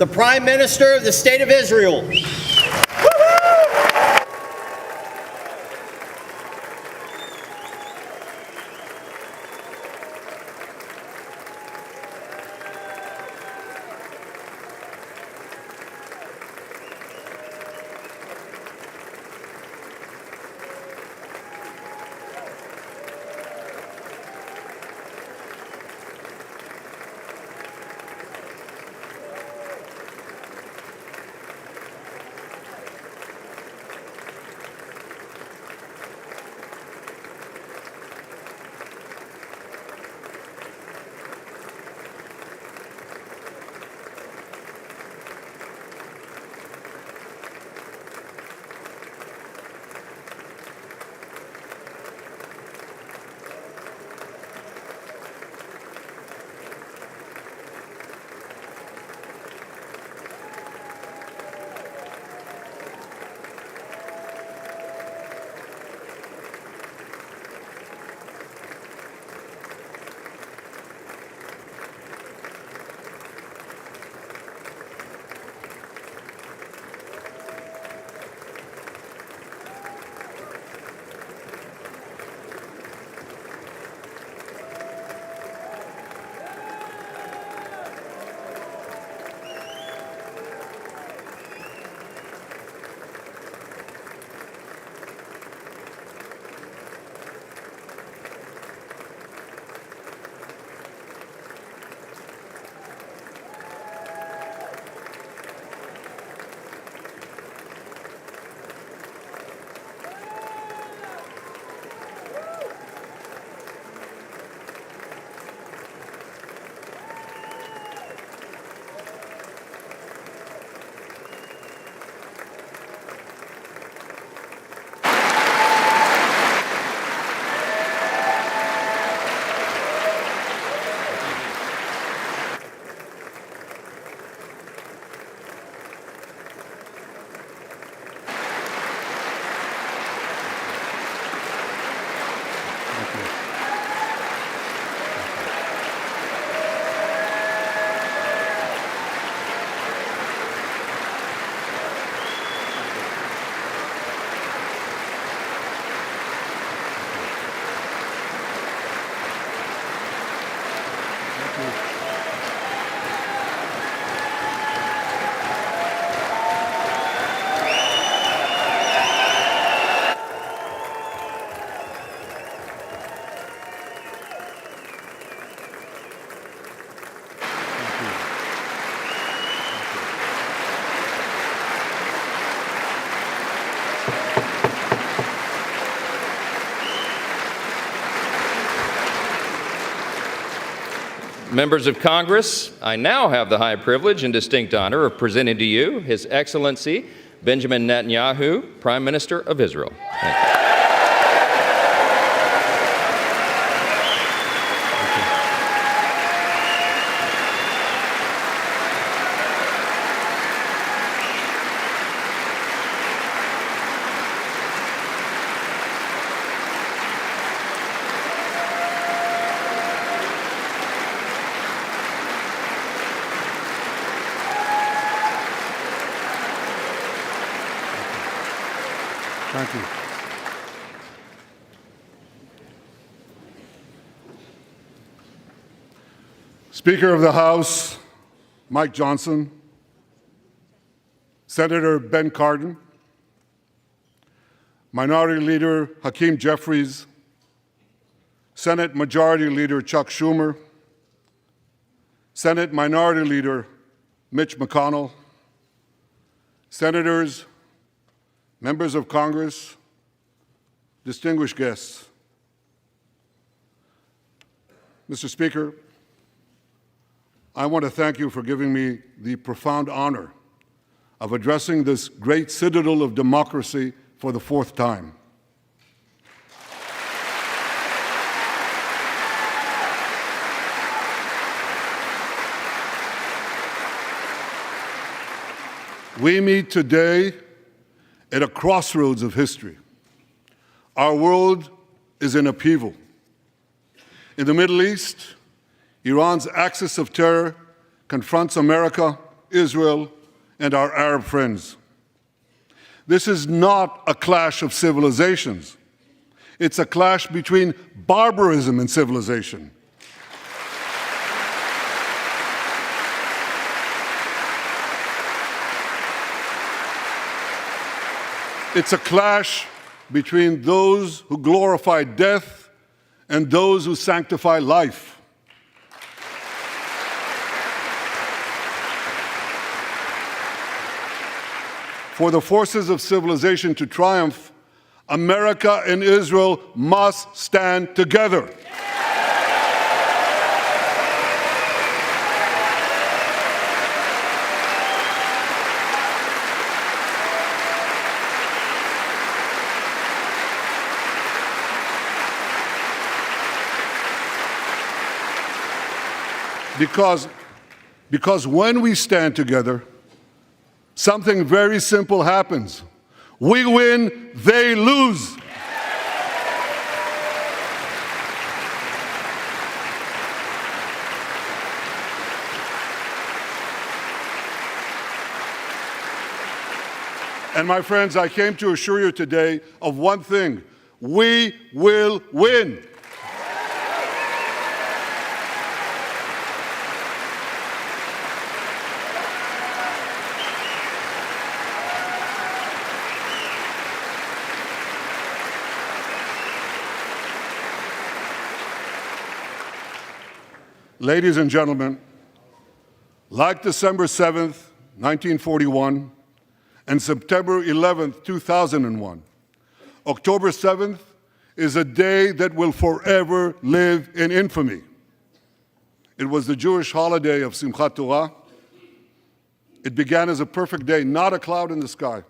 the Prime Minister of the State of Israel. Members of Congress, I now have the high privilege and distinct honor of presenting to you His Excellency Benjamin Netanyahu, Prime Minister of Israel. Thank you. Thank you. Speaker of the House, Mike Johnson, Senator Ben Cardin, Minority Leader Hakeem Jeffries, Senate Majority Leader Chuck Schumer, Senate Minority Leader Mitch McConnell, Senators, members of Congress, distinguished guests. Mr. Speaker, I want to thank you for giving me the profound honor of addressing this great citadel of democracy for the fourth time. We meet today at a crossroads of history. Our world is in upheaval. In the Middle East, Iran's axis of terror confronts America Israel, and our Arab friends. This is not a clash of civilizations. It's a clash between barbarism and civilization. It's a clash between those who glorify death and those who sanctify life. For the forces of civilization to triumph, America and Israel must stand together. Because when we stand together, something very simple happens. We win, they lose. And my friends, I came to assure you today of one thing: we will win. Ladies and gentlemen, like December 7th, 1941, and September 11th, 2001, October 7th is a day that will forever live in infamy. It was the Jewish holiday of Simchat Torah. It began as a perfect day, not a cloud in the sky.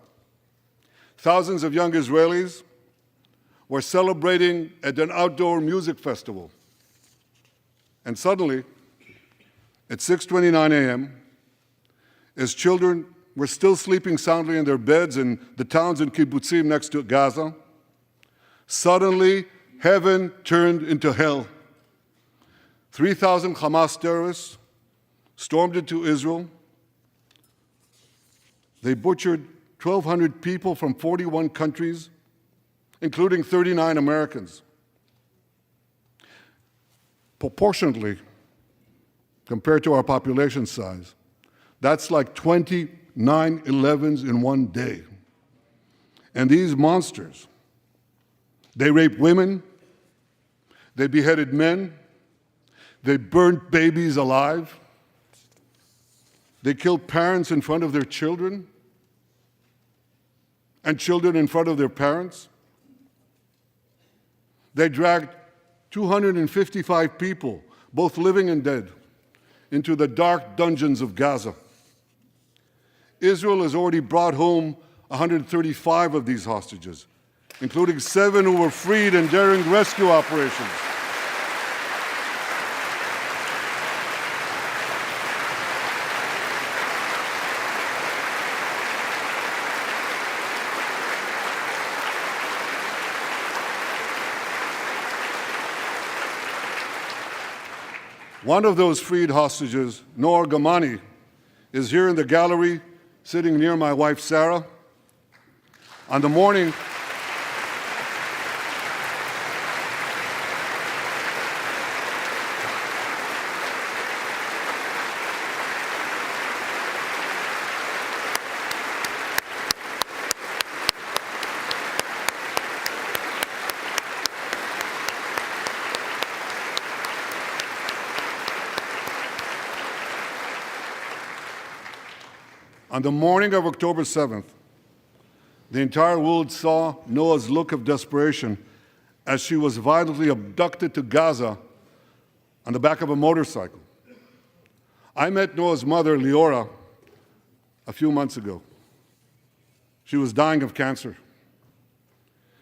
Thousands of young Israelis were celebrating at an outdoor music festival. And suddenly, at 6:29 a.m., as children were still sleeping soundly in their beds in the towns and kibbutzim next to Gaza, suddenly heaven turned into hell. 3,000 Hamas terrorists stormed into Israel. They butchered 1,200 people from 41 countries, including 39 Americans. Proportionately, compared to our population size, that's like 20 9/11s in one day. And these monsters, they raped women, they beheaded men, they burnt babies alive, they killed parents in front of their children, and children in front of their parents. They dragged 255 people, both living and dead, into the dark dungeons of Gaza. Israel has already brought home 135 of these hostages, including 7 who were freed in daring rescue operations. One of those freed hostages, Noor Gamani, is here in the gallery, sitting near my wife, Sarah. On the morning of October 7th, the entire world saw Noah's look of desperation as she was violently abducted to Gaza on the back of a motorcycle. I met Noah's mother, Leora, a few months ago. She was dying of cancer.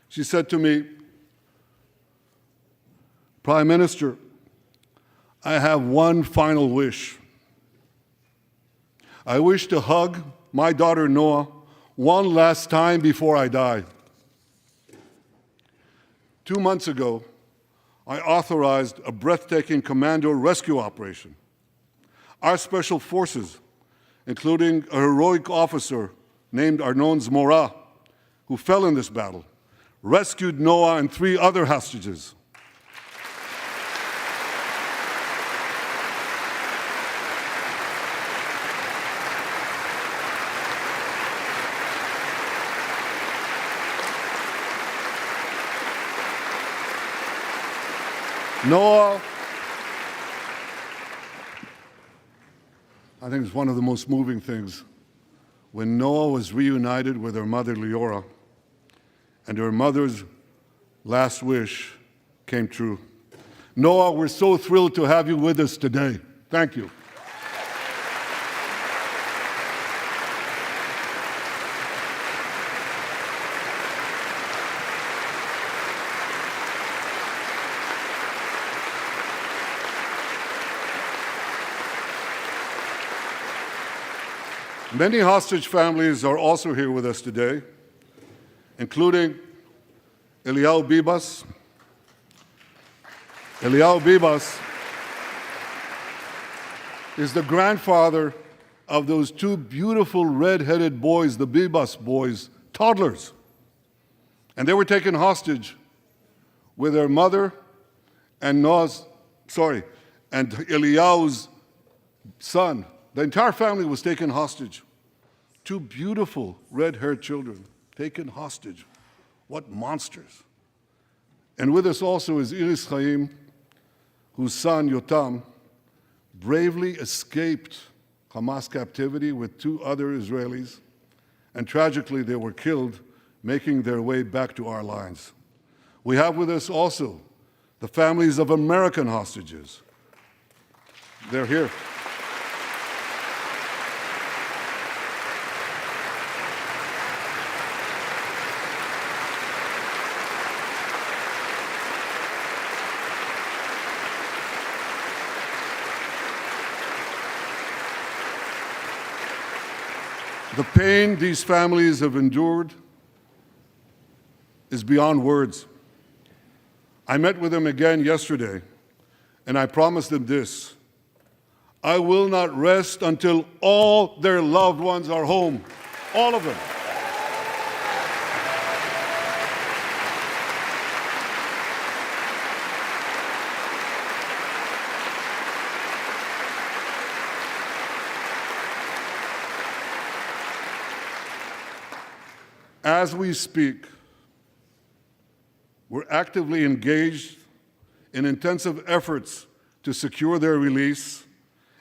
She said to me, "Prime Minister, I have one final wish. I wish to hug my daughter Noah one last time before I die." 2 months ago, I authorized a breathtaking commando rescue operation. Our special forces including a heroic officer named Arnon's Mora, who fell in this battle, rescued Noah and 3 other hostages. Noah, I think it's one of the most moving things. When Noah was reunited with her mother Leora, and her mother's last wish came true. Noah, we're so thrilled to have you with us today. Thank you. Many hostage families are also here with us today, including Eliyahu Bibas. Eliyahu Bibas is the grandfather of those 2 beautiful red-headed boys, the Bibas boys, toddlers. And they were taken hostage with their mother and Eliyahu's son. The entire family was taken hostage. 2 beautiful red-haired children taken hostage. What monsters. And with us also is Iris Chaim, whose son, Yotam, bravely escaped Hamas captivity with 2 other Israelis, and tragically they were killed, making their way back to our lines. We have with us also the families of American hostages. They're here. The pain these families have endured is beyond words. I met with them again yesterday, and I promised them this: I will not rest until all their loved ones are home, all of them. As we speak, we're actively engaged in intensive efforts to secure their release,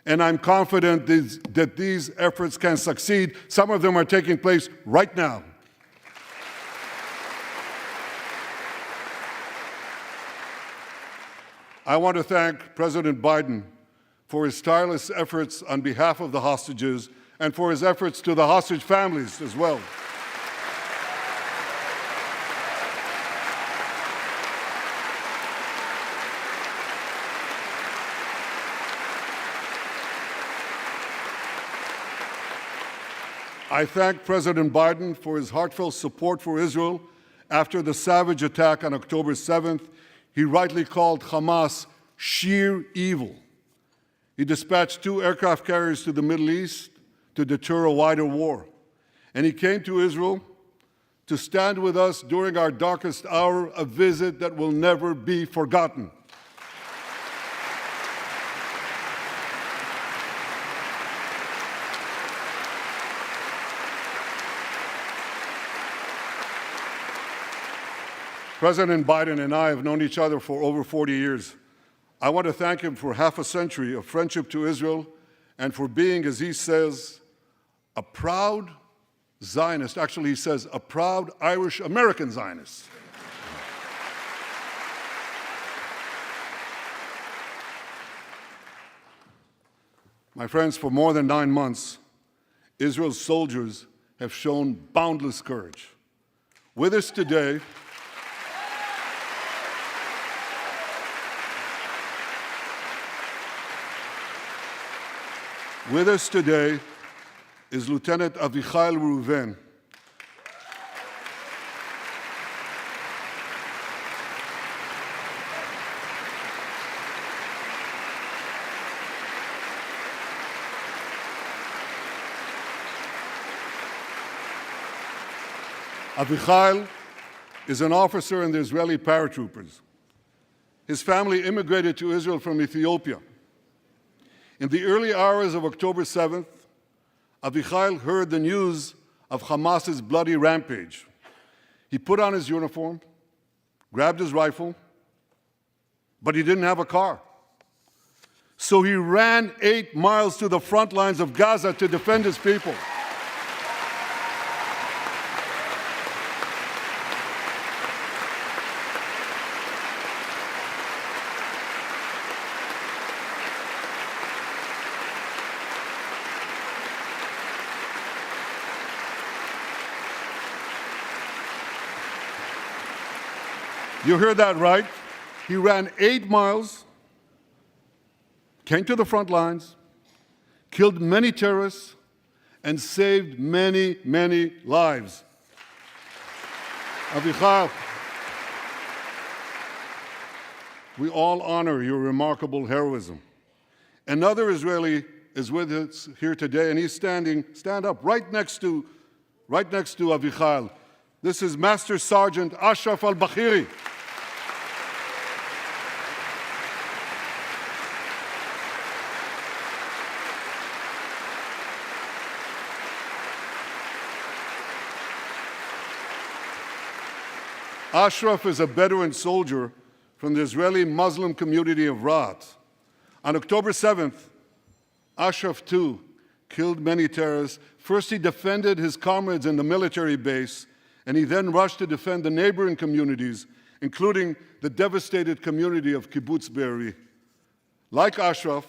and I'm confident that these efforts can succeed. Some of them are taking place right now. I want to thank President Biden for his tireless efforts on behalf of the hostages and for his efforts to the hostage families as well. I thank President Biden for his heartfelt support for Israel after the savage attack on October 7th. He rightly called Hamas sheer evil. He dispatched 2 aircraft carriers to the Middle East to deter a wider war. And he came to Israel to stand with us during our darkest hour, a visit that will never be forgotten. President Biden and I have known each other for over 40 years. I want to thank him for half a century of friendship to Israel and for being, as he says, a proud Zionist. Actually, he says, a proud Irish-American Zionist. My friends, for more than 9 months, Israel's soldiers have shown boundless courage. With us today, is Lieutenant Avichai Reuven. Avichai is an officer in the Israeli paratroopers. His family immigrated to Israel from Ethiopia. In the early hours of October 7th, Avichai heard the news of Hamas's bloody rampage. He put on his uniform, grabbed his rifle, but he didn't have a car. So he ran 8 miles to the front lines of Gaza to defend his people. You heard that right. He ran 8 miles, came to the front lines, killed many terrorists, and saved many, many lives. Avichai, we all honor your remarkable heroism. Another Israeli is with us here today, and he's stand up right next to Avichai. This is Master Sergeant Ashraf al-Bakhiri. Ashraf is a Bedouin soldier from the Israeli Muslim community of Raat. On October 7th, Ashraf too killed many terrorists. First, he defended his comrades in the military base, and he then rushed to defend the neighboring communities, including the devastated community of Kibbutz Be'eri. Like Ashraf,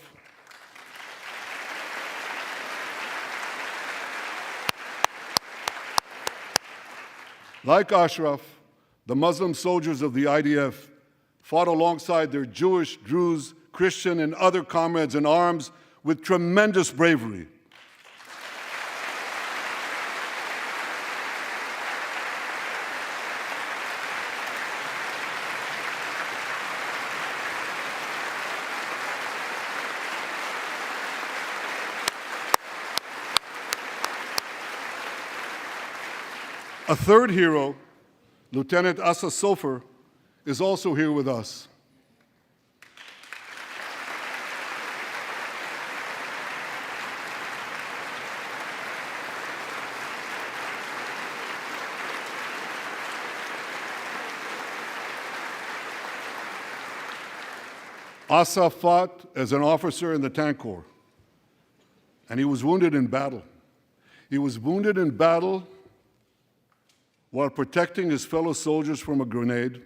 the Muslim soldiers of the IDF fought alongside their Jewish, Druze, Christian, and other comrades in arms with tremendous bravery. A third hero, Lieutenant Asa Sofer, is also here with us. Asa fought as an officer in the Tank Corps, and he was wounded in battle. He was wounded in battle while protecting his fellow soldiers from a grenade.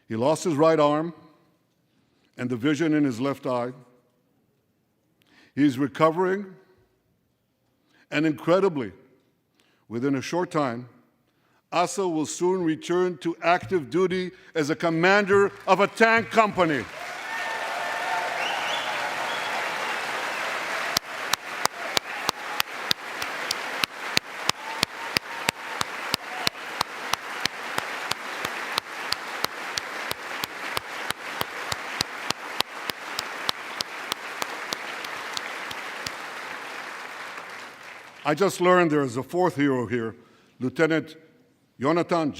He lost his right arm and the vision in his left eye. He's recovering, and incredibly, within a short time, Asa will soon return to active duty as a commander of a tank company. I just learned there is a fourth hero here, Lieutenant Jonathan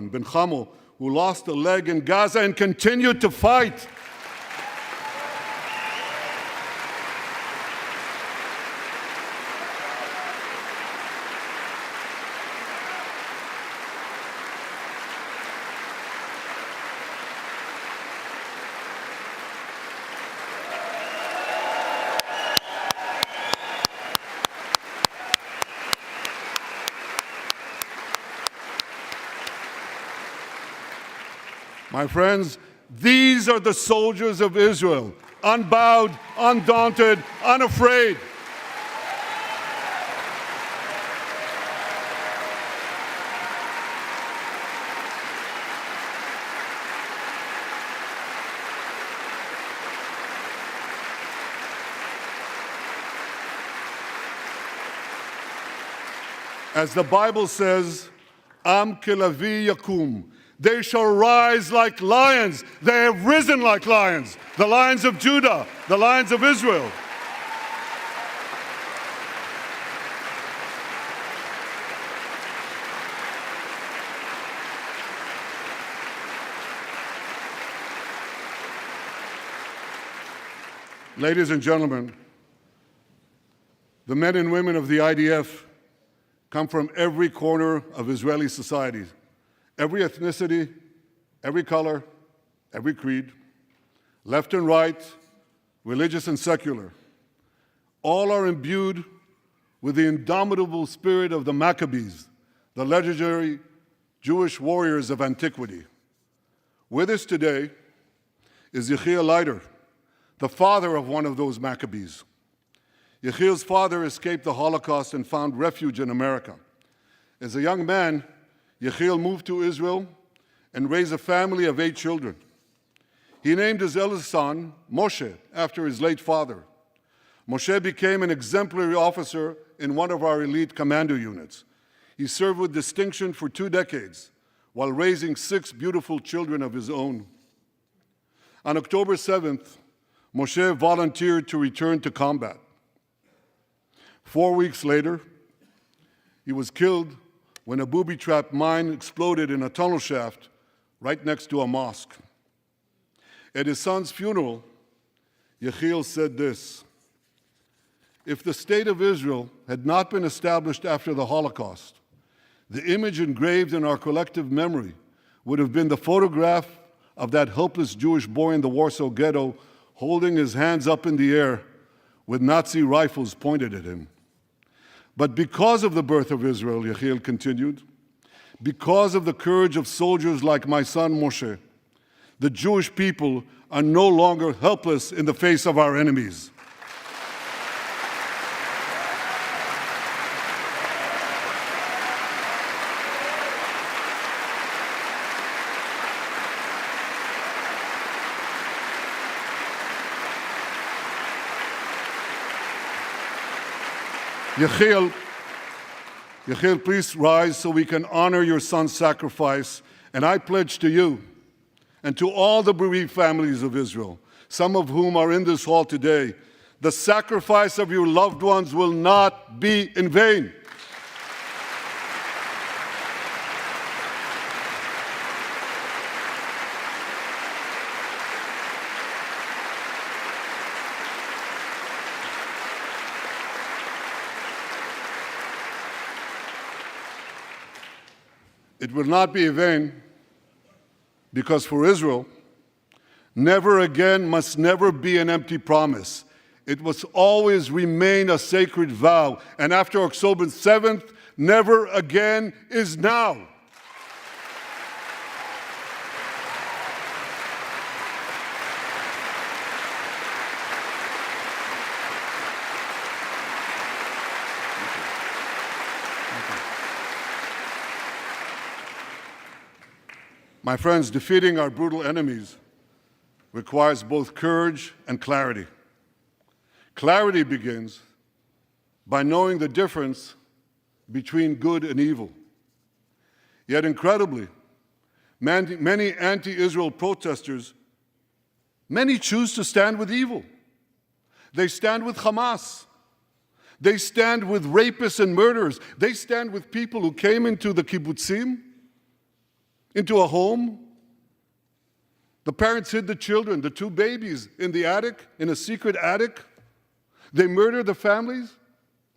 Ben Chamo, who lost a leg in Gaza and continued to fight. My friends, these are the soldiers of Israel, unbowed, undaunted, unafraid. As the Bible says, Am kelavi yakum. They shall rise like lions. They have risen like lions. The lions of Judah, the lions of Israel. Ladies and gentlemen, the men and women of the IDF come from every corner of Israeli society, every ethnicity, every color, every creed, left and right, religious and secular. All are imbued with the indomitable spirit of the Maccabees, the legendary Jewish warriors of antiquity. With us today is Yechiel Leiter, the father of one of those Maccabees. Yechiel's father escaped the Holocaust and found refuge in America. As a young man, Yechiel moved to Israel and raised a family of 8 children. He named his eldest son, Moshe, after his late father. Moshe became an exemplary officer in one of our elite commando units. He served with distinction for 2 decades while raising 6 beautiful children of his own. On October 7th, Moshe volunteered to return to combat. 4 weeks later, he was killed when a booby-trapped mine exploded in a tunnel shaft right next to a mosque. At his son's funeral, Yechiel said this: "If the state of Israel had not been established after the Holocaust, the image engraved in our collective memory would have been the photograph of that helpless Jewish boy in the Warsaw Ghetto holding his hands up in the air with Nazi rifles pointed at him. But because of the birth of Israel," Yechiel continued, "because of the courage of soldiers like my son Moshe, the Jewish people are no longer helpless in the face of our enemies." Yechiel, please rise so we can honor your son's sacrifice. And I pledge to you and to all the bereaved families of Israel, some of whom are in this hall today, the sacrifice of your loved ones will not be in vain. It will not be in vain because for Israel, never again must never be an empty promise. It must always remain a sacred vow. And after October 7th, never again is now. My friends, defeating our brutal enemies requires both courage and clarity. Clarity begins by knowing the difference between good and evil. Yet incredibly, many anti-Israel protesters, many choose to stand with evil. They stand with Hamas. They stand with rapists and murderers. They stand with people who came into the kibbutzim, into a home. The parents hid the children, the 2 babies, in the attic, in a secret attic. They murdered the families,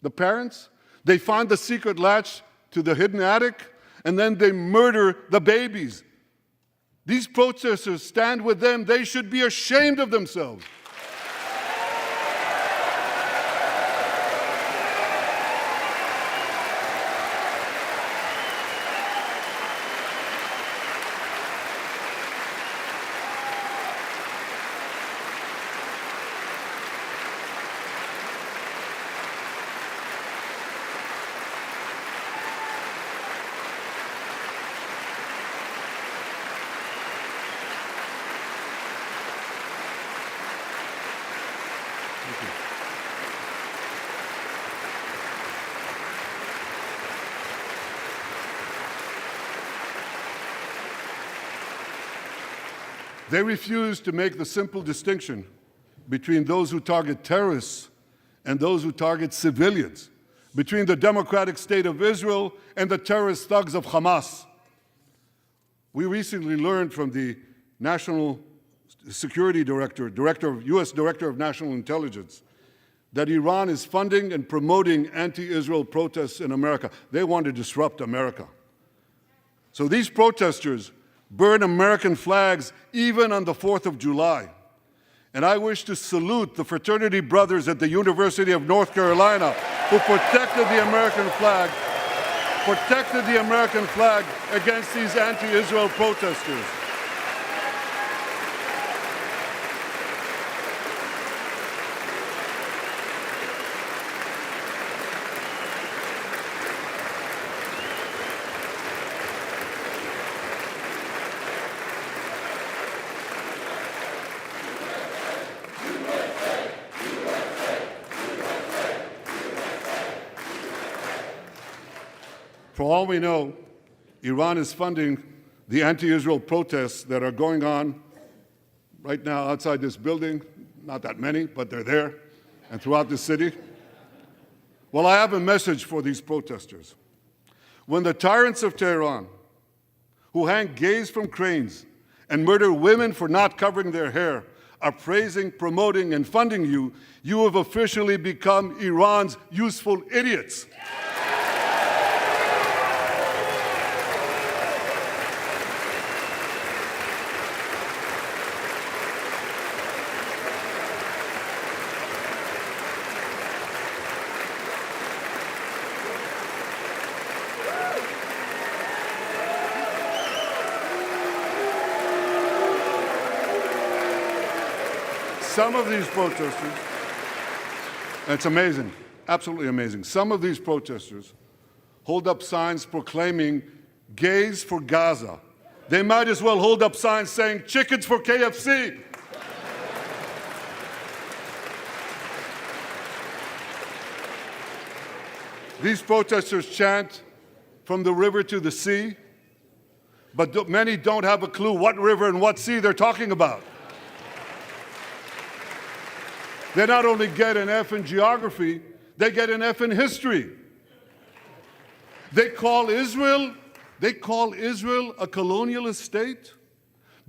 the parents. They find the secret latch to the hidden attic, and then they murder the babies. These protesters stand with them. They should be ashamed of themselves. They refuse to make the simple distinction between those who target terrorists and those who target civilians, between the democratic state of Israel and the terrorist thugs of Hamas. We recently learned from the National Security Director, U.S. Director of National Intelligence, that Iran is funding and promoting anti-Israel protests in America. They want to disrupt America. So these protesters burn American flags even on the 4th of July. And I wish to salute the fraternity brothers at the University of North Carolina who protected the American flag against these anti-Israel protesters. For all we know, Iran is funding the anti-Israel protests that are going on right now outside this building. Not that many, but they're there, and throughout the city. Well, I have a message for these protesters. When the tyrants of Tehran, who hang gays from cranes and murder women for not covering their hair, are praising, promoting, and funding you, you have officially become Iran's useful idiots. Some of these protesters, and it's amazing, absolutely amazing, some of these protesters hold up signs proclaiming gays for Gaza. They might as well hold up signs saying chickens for KFC. These protesters chant from the river to the sea, but many don't have a clue what river and what sea they're talking about. They not only get an F in geography, they get an F in history. They call Israel a colonialist state?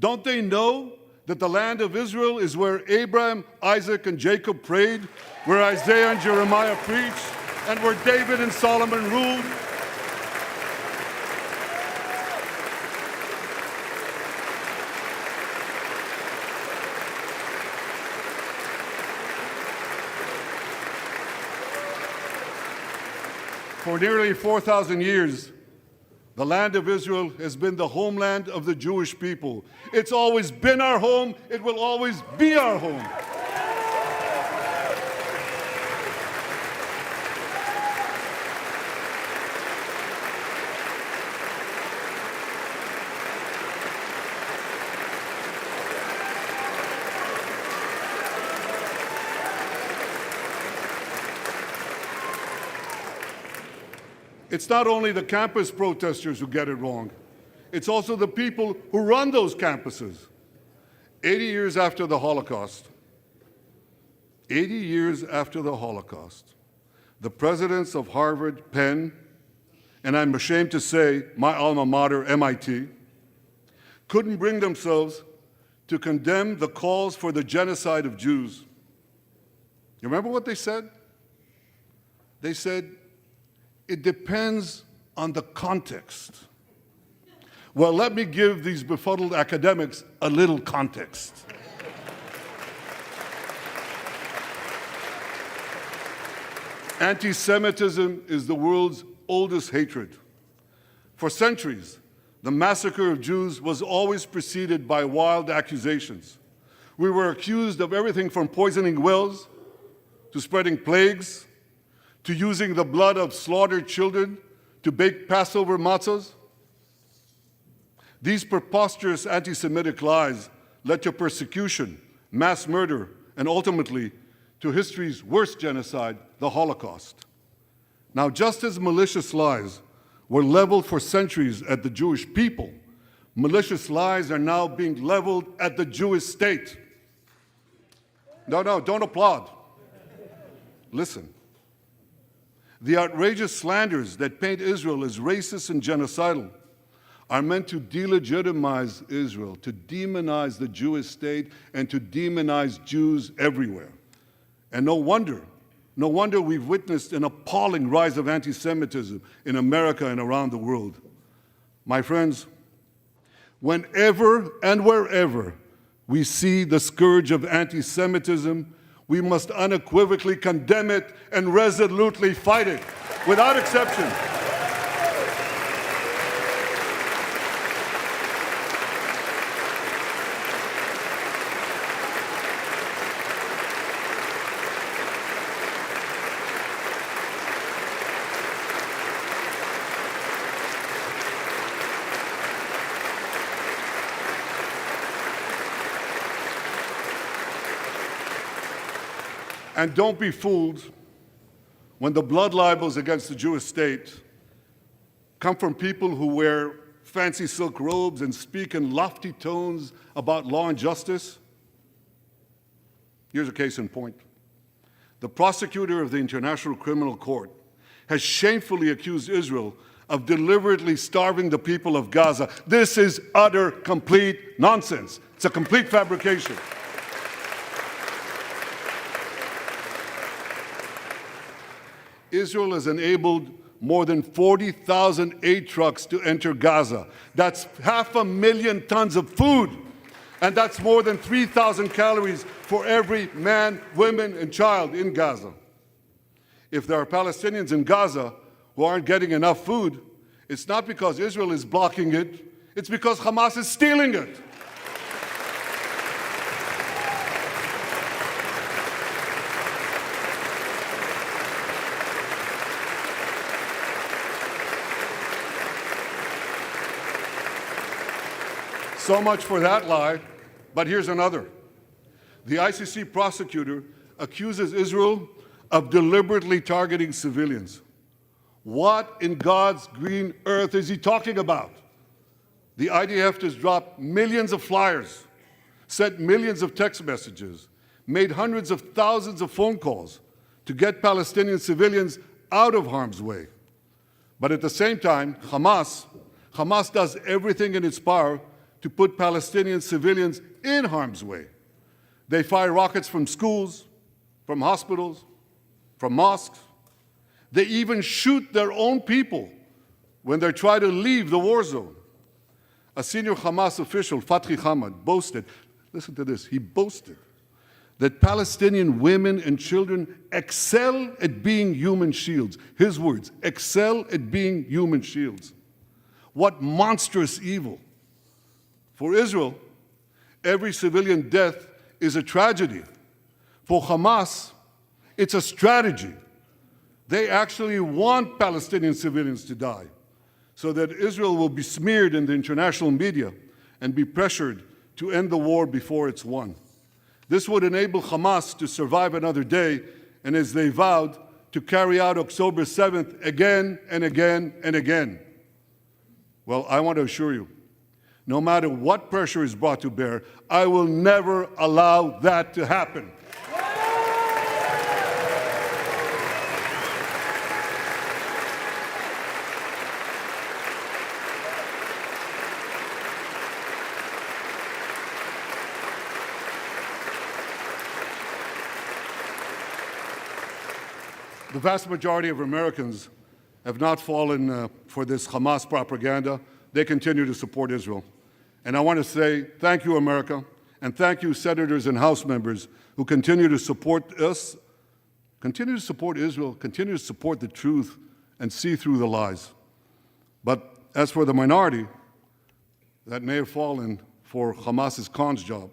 Don't they know that the land of Israel is where Abraham, Isaac, and Jacob prayed, where Isaiah and Jeremiah preached, and where David and Solomon ruled? For nearly 4,000 years, the land of Israel has been the homeland of the Jewish people. It's always been our home. It will always be our home. It's not only the campus protesters who get it wrong. It's also the people who run those campuses. 80 years after the Holocaust, the presidents of Harvard, Penn, and I'm ashamed to say my alma mater, MIT, couldn't bring themselves to condemn the calls for the genocide of Jews. You remember what they said? They said, it depends on the context. Well, let me give these befuddled academics a little context. Anti-Semitism is the world's oldest hatred. For centuries, the massacre of Jews was always preceded by wild accusations. We were accused of everything from poisoning wells to spreading plagues, to using the blood of slaughtered children to bake Passover matzahs. These preposterous anti-Semitic lies led to persecution, mass murder, and ultimately to history's worst genocide, the Holocaust. Now, just as malicious lies were leveled for centuries at the Jewish people, malicious lies are now being leveled at the Jewish state. No, don't applaud. Listen. The outrageous slanders that paint Israel as racist and genocidal are meant to delegitimize Israel, to demonize the Jewish state, and to demonize Jews everywhere. And no wonder we've witnessed an appalling rise of anti-Semitism in America and around the world. My friends, whenever and wherever we see the scourge of anti-Semitism, we must unequivocally condemn it and resolutely fight it, without exception. And don't be fooled when the blood libels against the Jewish state come from people who wear fancy silk robes and speak in lofty tones about law and justice. Here's a case in point. The prosecutor of the International Criminal Court has shamefully accused Israel of deliberately starving the people of Gaza. This is utter, complete nonsense. It's a complete fabrication. Israel has enabled more than 40,000 aid trucks to enter Gaza. That's 500,000 tons of food, and that's more than 3,000 calories for every man, woman, and child in Gaza. If there are Palestinians in Gaza who aren't getting enough food, it's not because Israel is blocking it, it's because Hamas is stealing it. So much for that lie, but here's another. The ICC prosecutor accuses Israel of deliberately targeting civilians. What in God's green earth is he talking about? The IDF has dropped millions of flyers, sent millions of text messages, made hundreds of thousands of phone calls to get Palestinian civilians out of harm's way. But at the same time, Hamas does everything in its power to put Palestinian civilians in harm's way. They fire rockets from schools, from hospitals, from mosques. They even shoot their own people when they try to leave the war zone. A senior Hamas official, Fatri Hamad, boasted, listen to this, he boasted that Palestinian women and children excel at being human shields. His words, excel at being human shields. What monstrous evil. For Israel, every civilian death is a tragedy. For Hamas, it's a strategy. They actually want Palestinian civilians to die so that Israel will be smeared in the international media and be pressured to end the war before it's won. This would enable Hamas to survive another day and, as they vowed, to carry out October 7th again and again and again. Well, I want to assure you, no matter what pressure is brought to bear, I will never allow that to happen. The vast majority of Americans have not fallen for this Hamas propaganda. They continue to support Israel. And I want to say thank you, America, and thank you, senators and House members who continue to support us, continue to support Israel, continue to support the truth and see through the lies. But as for the minority that may have fallen for Hamas's cons job,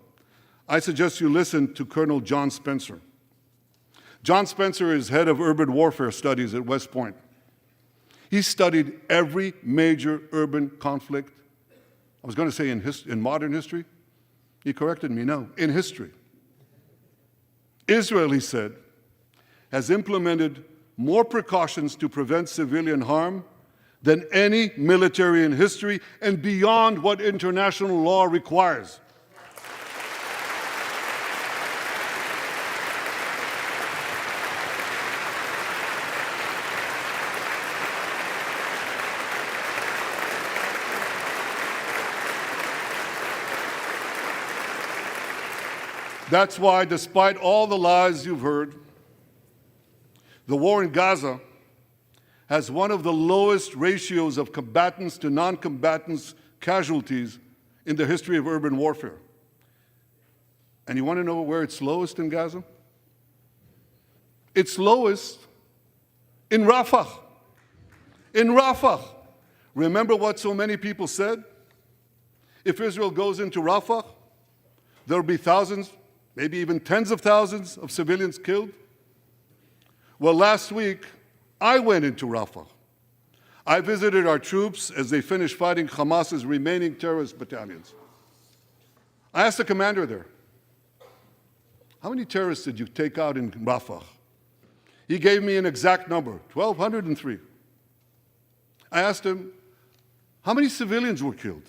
I suggest you listen to Colonel John Spencer. John Spencer is head of urban warfare studies at West Point. He studied every major urban conflict. I was going to say in modern history. He corrected me, no, in history. Israel, he said, has implemented more precautions to prevent civilian harm than any military in history and beyond what international law requires. That's why, despite all the lies you've heard, the war in Gaza has one of the lowest ratios of combatants to non-combatants casualties in the history of urban warfare. And you want to know where it's lowest in Gaza? It's lowest in Rafah. In Rafah. Remember what so many people said? If Israel goes into Rafah, there will be thousands, maybe even tens of thousands of civilians killed. Well, last week, I went into Rafah. I visited our troops as they finished fighting Hamas's remaining terrorist battalions. I asked the commander there, how many terrorists did you take out in Rafah? He gave me an exact number, 1,203. I asked him, how many civilians were killed?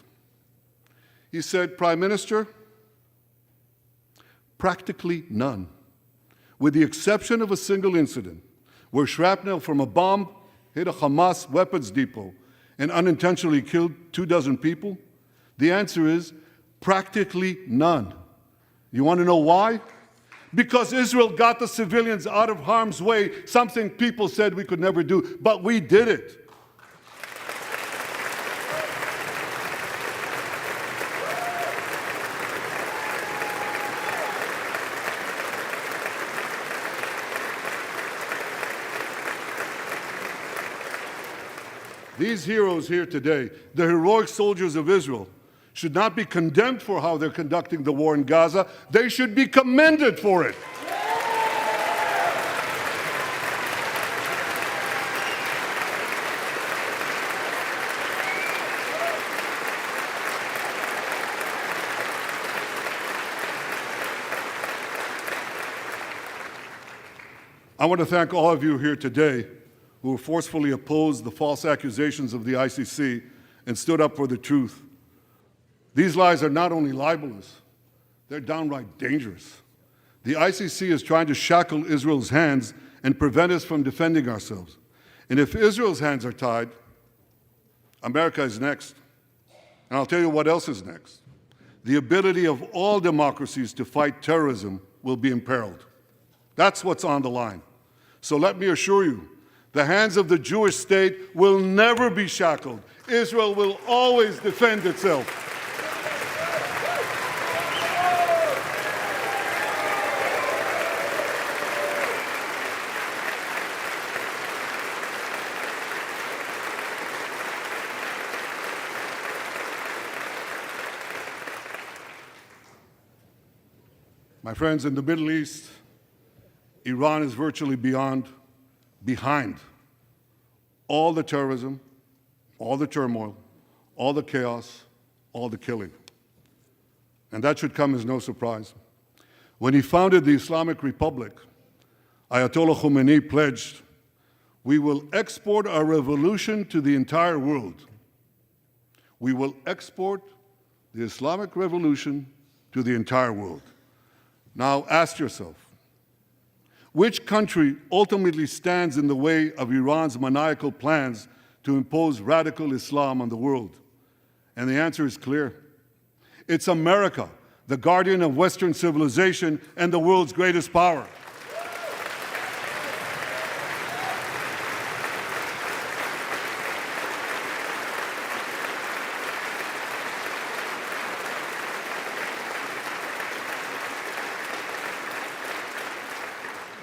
He said, Prime Minister, practically none, with the exception of a single incident where shrapnel from a bomb hit a Hamas weapons depot and unintentionally killed 24 people. The answer is practically none. You want to know why? Because Israel got the civilians out of harm's way, something people said we could never do, but we did it. These heroes here today, the heroic soldiers of Israel, should not be condemned for how they're conducting the war in Gaza. They should be commended for it. I want to thank all of you here today who forcefully opposed the false accusations of the ICC and stood up for the truth. These lies are not only libelous, they're downright dangerous. The ICC is trying to shackle Israel's hands and prevent us from defending ourselves. And if Israel's hands are tied, America is next. And I'll tell you what else is next. The ability of all democracies to fight terrorism will be imperiled. That's what's on the line. So let me assure you, the hands of the Jewish state will never be shackled. Israel will always defend itself. My friends, in the Middle East, Iran is virtually behind all the terrorism, all the turmoil, all the chaos, all the killing. And that should come as no surprise. When he founded the Islamic Republic, Ayatollah Khomeini pledged, "We will export our revolution to the entire world." We will export the Islamic revolution to the entire world. Now ask yourself, which country ultimately stands in the way of Iran's maniacal plans to impose radical Islam on the world? And the answer is clear. It's America, the guardian of Western civilization and the world's greatest power.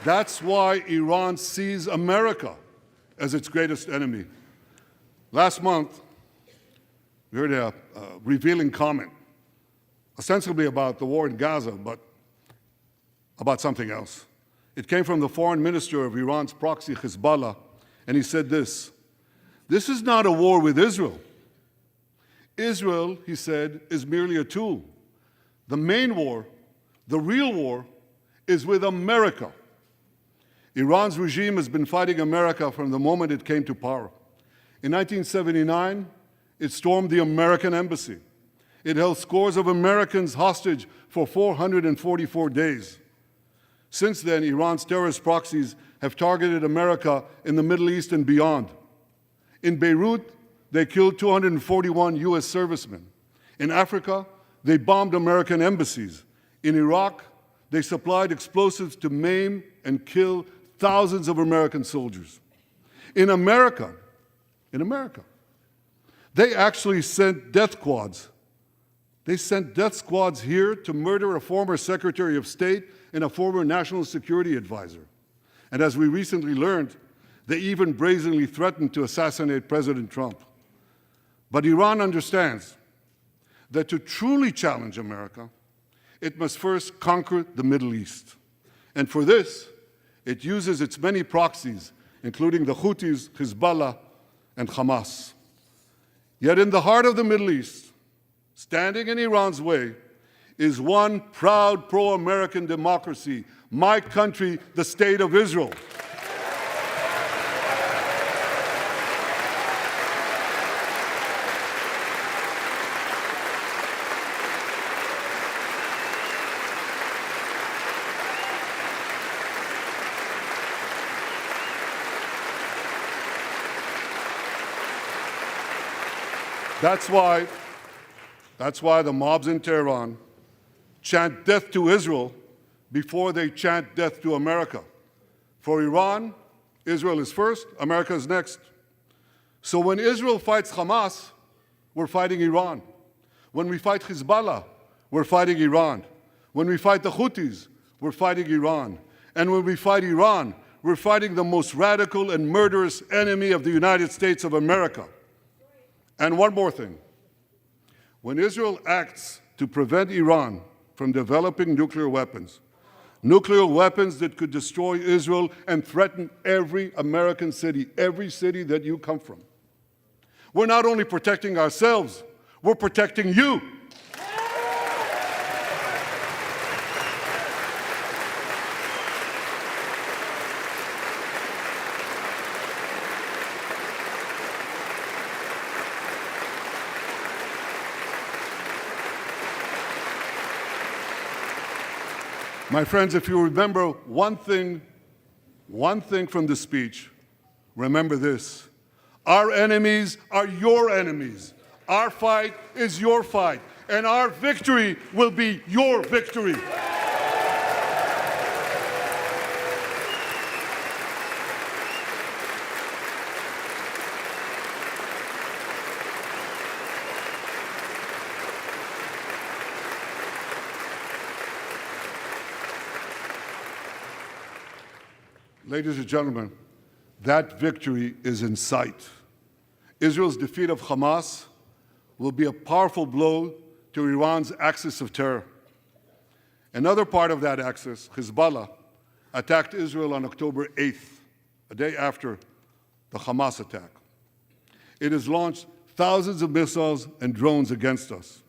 That's why Iran sees America as its greatest enemy. Last month, we heard a revealing comment, ostensibly about the war in Gaza, but about something else. It came from the foreign minister of Iran's proxy, Hezbollah, and he said this: "This is not a war with Israel. Israel," he said, "is merely a tool. The main war, the real war, is with America." Iran's regime has been fighting America from the moment it came to power. In 1979, it stormed the American embassy. It held scores of Americans hostage for 444 days. Since then, Iran's terrorist proxies have targeted America in the Middle East and beyond. In Beirut, they killed 241 U.S. servicemen. In Africa, they bombed American embassies. In Iraq, They supplied explosives to maim and kill thousands of American soldiers. In America, they actually sent death squads. They sent death squads here to murder a former Secretary of State and a former National Security Advisor. And as we recently learned, they even brazenly threatened to assassinate President Trump. But Iran understands that to truly challenge America, it must first conquer the Middle East. And for this, it uses its many proxies, including the Houthis, Hezbollah, and Hamas. Yet in the heart of the Middle East, standing in Iran's way, is one proud pro-American democracy, my country, the State of Israel. That's why the mobs in Tehran chant death to Israel before they chant death to America. For Iran, Israel is first, America is next. So when Israel fights Hamas, we're fighting Iran. When we fight Hezbollah, we're fighting Iran. When we fight the Houthis, we're fighting Iran. And when we fight Iran, we're fighting the most radical and murderous enemy of the United States of America. And one more thing. When Israel acts to prevent Iran from developing nuclear weapons that could destroy Israel and threaten every American city, every city that you come from, we're not only protecting ourselves, we're protecting you. My friends, if you remember one thing from the speech, remember this. Our enemies are your enemies. Our fight is your fight. And our victory will be your victory. Ladies and gentlemen, that victory is in sight. Israel's defeat of Hamas will be a powerful blow to Iran's axis of terror. Another part of that axis, Hezbollah, attacked Israel on October 8th, a day after the Hamas attack. It has launched thousands of missiles and drones against us.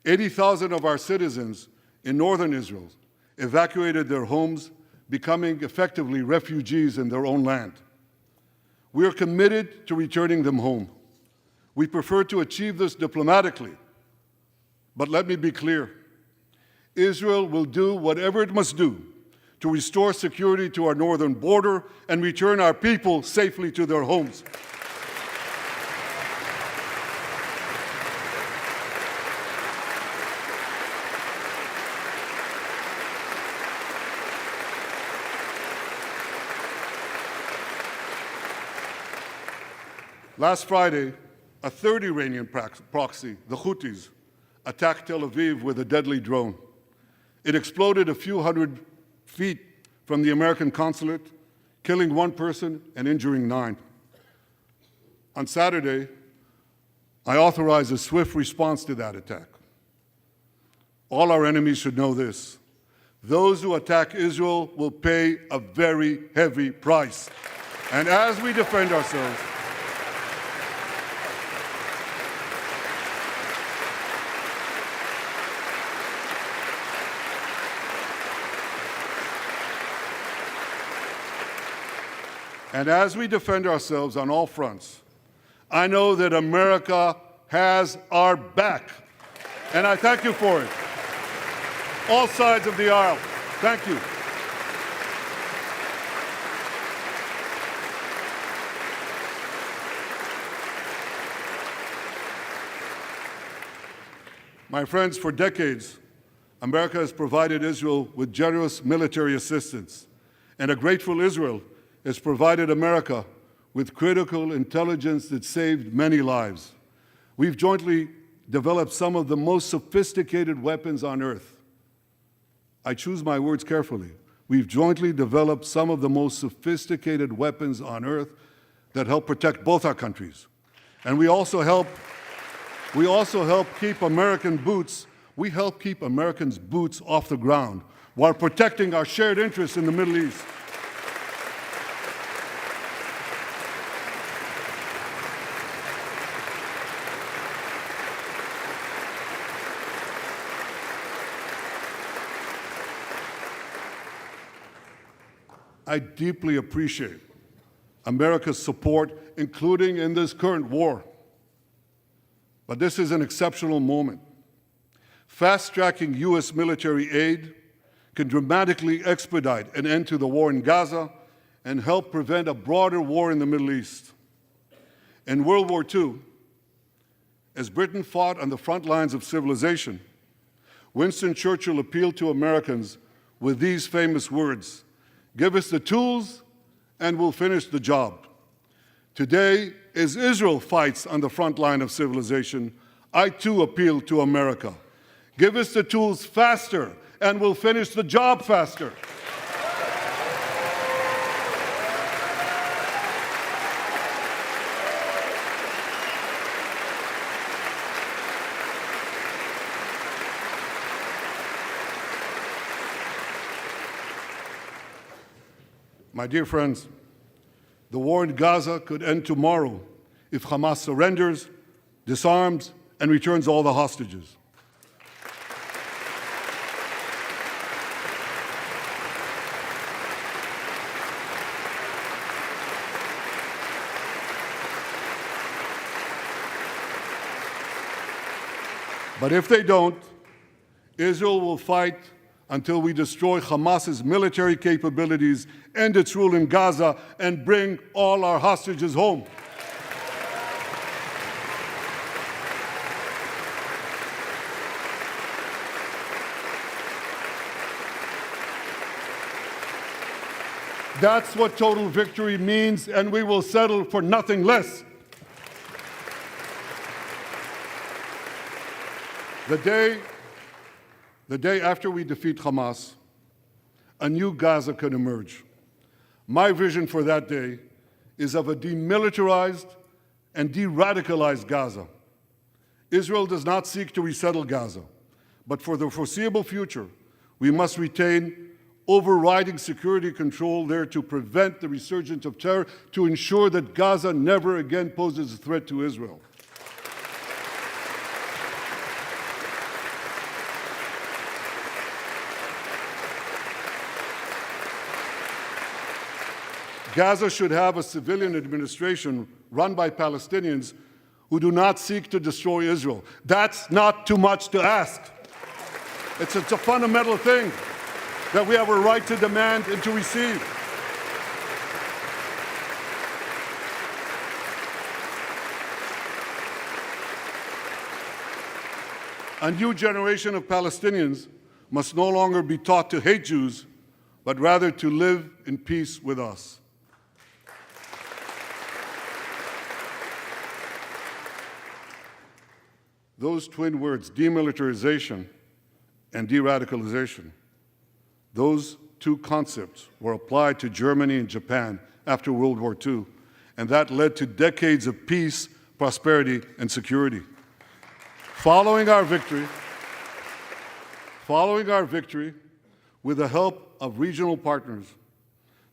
80,000 of our citizens in northern Israel evacuated their homes, becoming effectively refugees in their own land. We are committed to returning them home. We prefer to achieve this diplomatically. But let me be clear. Israel will do whatever it must do to restore security to our northern border and return our people safely to their homes. Last Friday, a third Iranian proxy, the Houthis, attacked Tel Aviv with a deadly drone. It exploded a few hundred feet from the American consulate, killing one person and injuring 9. On Saturday, I authorized a swift response to that attack. All our enemies should know this. Those who attack Israel will pay a very heavy price. And as we defend ourselves, on all fronts, I know that America has our back. And I thank you for it. All sides of the aisle, thank you. My friends, for decades, America has provided Israel with generous military assistance, and a grateful Israel has provided America with critical intelligence that saved many lives. We've jointly developed some of the most sophisticated weapons on earth. I choose my words carefully. We've jointly developed some of the most sophisticated weapons on earth that help protect both our countries. And we also help keep American boots, we help keep Americans' boots off the ground while protecting our shared interests in the Middle East. I deeply appreciate America's support, including in this current war. But this is an exceptional moment. Fast-tracking U.S. military aid can dramatically expedite an end to the war in Gaza and help prevent a broader war in the Middle East. In World War II, as Britain fought on the front lines of civilization, Winston Churchill appealed to Americans with these famous words: "Give us the tools and we'll finish the job." Today, as Israel fights on the front line of civilization, I too appeal to America. Give us the tools faster and we'll finish the job faster. My dear friends, the war in Gaza could end tomorrow if Hamas surrenders, disarms, and returns all the hostages. But if they don't, Israel will fight until we destroy Hamas's military capabilities, end its rule in Gaza, and bring all our hostages home. That's what total victory means, and we will settle for nothing less. The day after we defeat Hamas, a new Gaza can emerge. My vision for that day is of a demilitarized and de-radicalized Gaza. Israel does not seek to resettle Gaza, but for the foreseeable future, we must retain overriding security control there to prevent the resurgence of terror, to ensure that Gaza never again poses a threat to Israel. Gaza should have a civilian administration run by Palestinians who do not seek to destroy Israel. That's not too much to ask. It's a fundamental thing that we have a right to demand and to receive. A new generation of Palestinians must no longer be taught to hate Jews, but rather to live in peace with us. Those twin words, demilitarization and de-radicalization, those two concepts were applied to Germany and Japan after World War II, and that led to decades of peace, prosperity, and security. Following our victory, with the help of regional partners,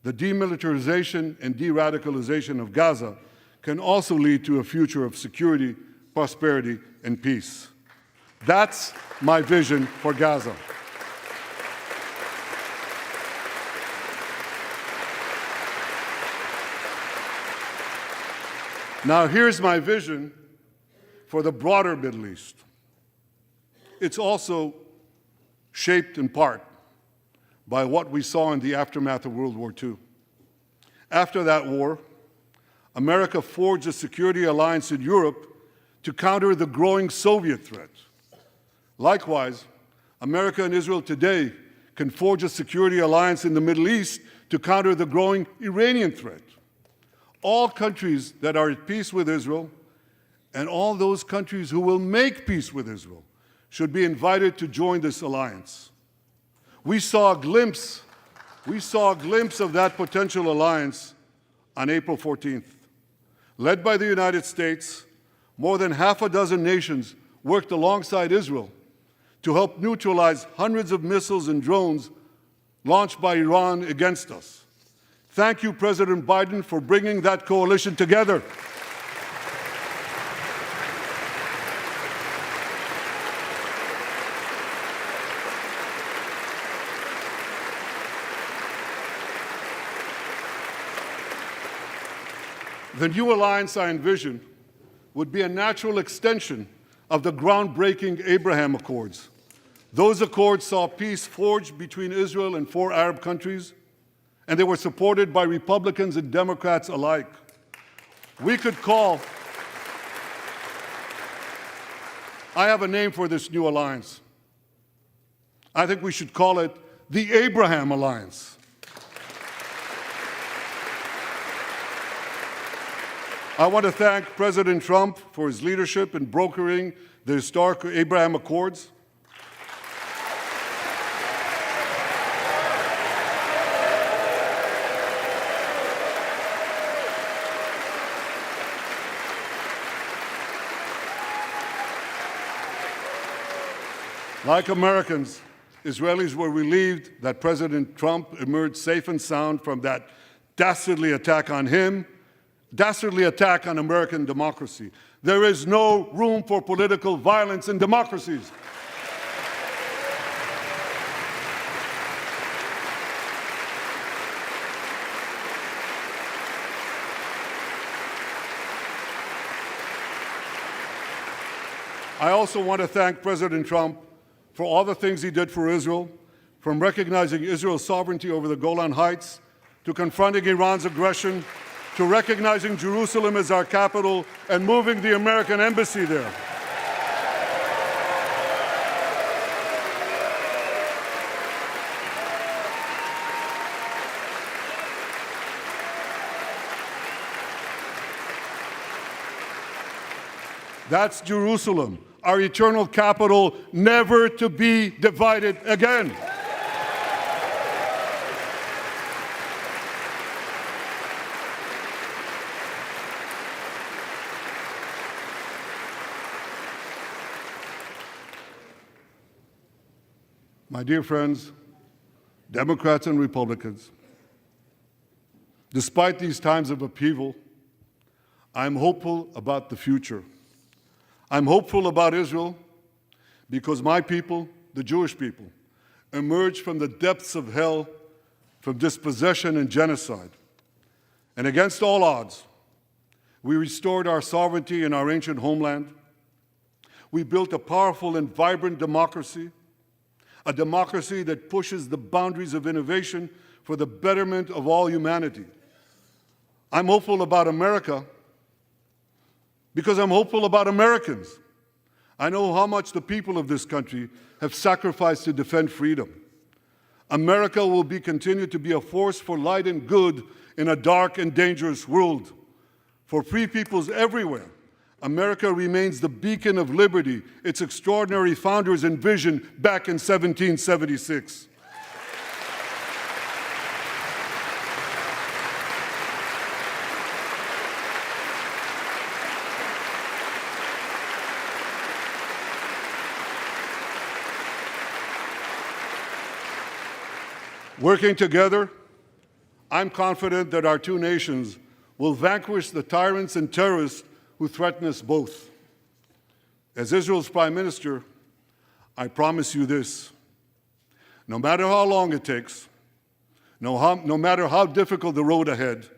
the demilitarization and de-radicalization of Gaza can also lead to a future of security, prosperity, and peace. That's my vision for Gaza. Now, here's my vision for the broader Middle East. It's also shaped in part by what we saw in the aftermath of World War II. After that war, America forged a security alliance in Europe to counter the growing Soviet threat. Likewise, America and Israel today can forge a security alliance in the Middle East to counter the growing Iranian threat. All countries that are at peace with Israel and all those countries who will make peace with Israel should be invited to join this alliance. We saw a glimpse of that potential alliance on April 14th. Led by the United States, more than half a dozen nations worked alongside Israel to help neutralize hundreds of missiles and drones launched by Iran against us. Thank you, President Biden, for bringing that coalition together. The new alliance I envision would be a natural extension of the groundbreaking Abraham Accords. Those accords saw peace forged between Israel and 4 Arab countries, and they were supported by Republicans and Democrats alike. We could call, I have a name for this new alliance. I think we should call it the Abraham Alliance. I want to thank President Trump for his leadership in brokering the historic Abraham Accords. Like Americans, Israelis were relieved that President Trump emerged safe and sound from that dastardly attack on him, dastardly attack on American democracy. There is no room for political violence in democracies. I also want to thank President Trump for all the things he did for Israel, from recognizing Israel's sovereignty over the Golan Heights, to confronting Iran's aggression, to recognizing Jerusalem as our capital and moving the American embassy there. That's Jerusalem, our eternal capital, never to be divided again. My dear friends, Democrats and Republicans, despite these times of upheaval, I'm hopeful about the future. I'm hopeful about Israel because my people, the Jewish people, emerged from the depths of hell, from dispossession and genocide. And against all odds, we restored our sovereignty in our ancient homeland. We built a powerful and vibrant democracy, a democracy that pushes the boundaries of innovation for the betterment of all humanity. I'm hopeful about America because I'm hopeful about Americans. I know how much the people of this country have sacrificed to defend freedom. America will continue to be a force for light and good in a dark and dangerous world. For free peoples everywhere, America remains the beacon of liberty its extraordinary founders envisioned back in 1776. Working together, I'm confident that our two nations will vanquish the tyrants and terrorists who threaten us both. As Israel's Prime Minister, I promise you this: no matter how long it takes, no matter how difficult the road ahead,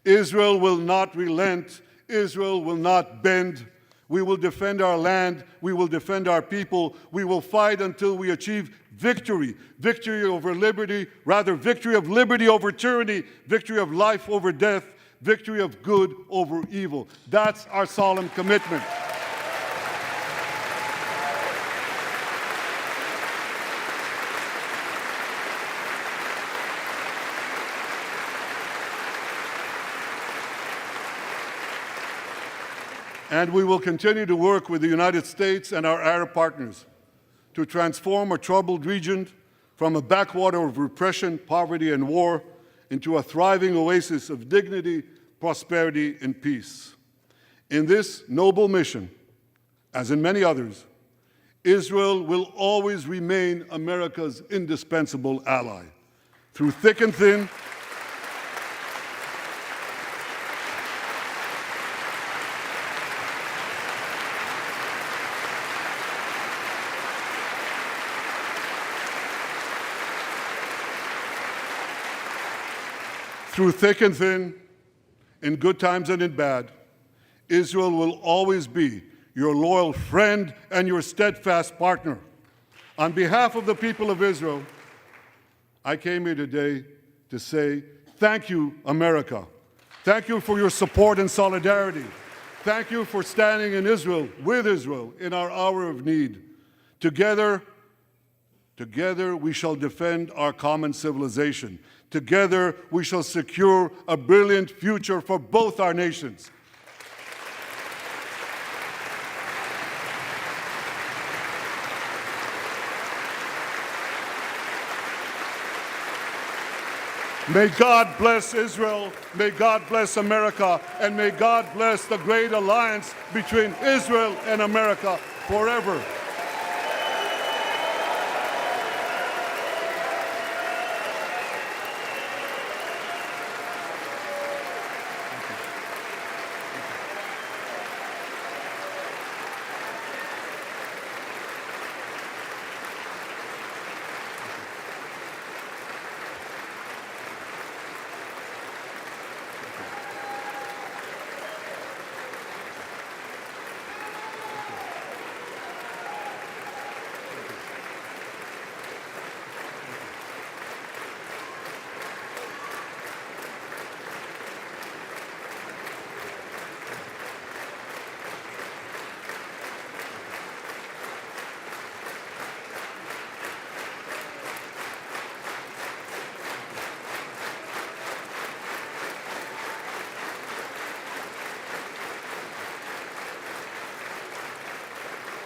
Israel will not relent, Israel will not bend. We will defend our land, we will defend our people, we will fight until we achieve victory. Victory over liberty, rather victory of liberty over tyranny, victory of life over death, victory of good over evil. That's our solemn commitment. And we will continue to work with the United States and our Arab partners to transform a troubled region from a backwater of repression, poverty, and war into a thriving oasis of dignity, prosperity, and peace. In this noble mission, as in many others, Israel will always remain America's indispensable ally. Through thick and thin, in good times and in bad, Israel will always be your loyal friend and your steadfast partner. On behalf of the people of Israel, I came here today to say, thank you, America. Thank you for your support and solidarity. Thank you for standing in Israel, with Israel, in our hour of need. Together we shall defend our common civilization. Together we shall secure a brilliant future for both our nations. May God bless Israel, may God bless America, and may God bless the great alliance between Israel and America forever.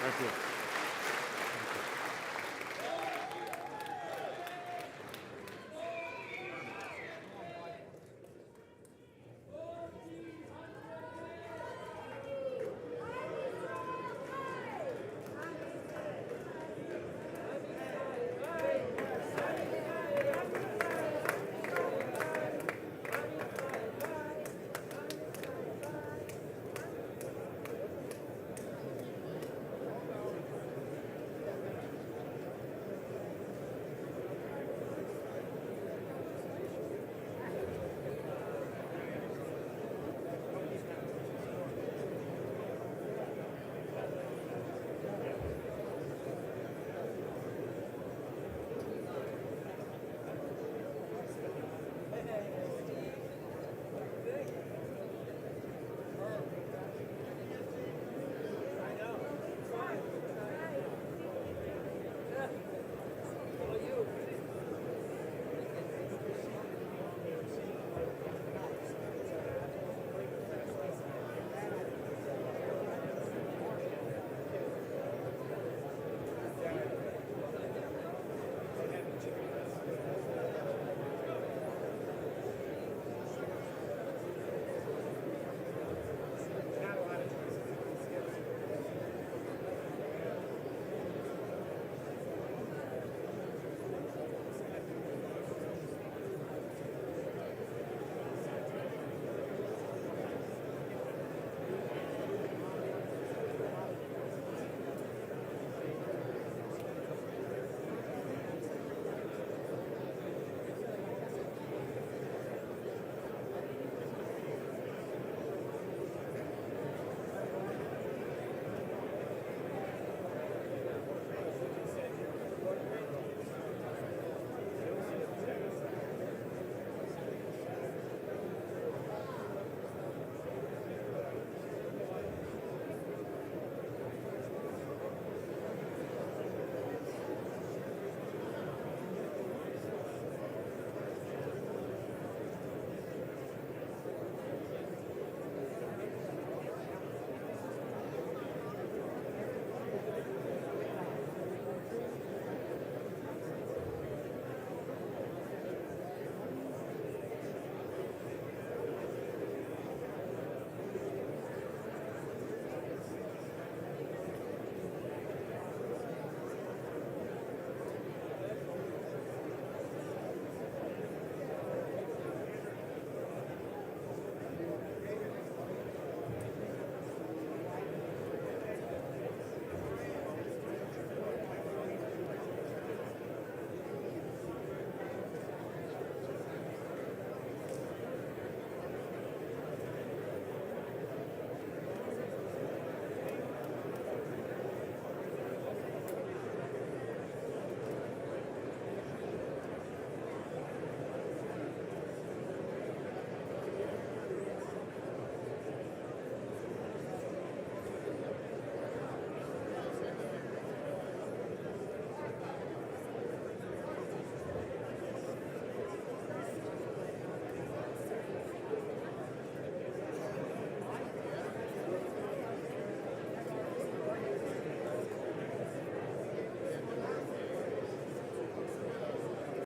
Thank you.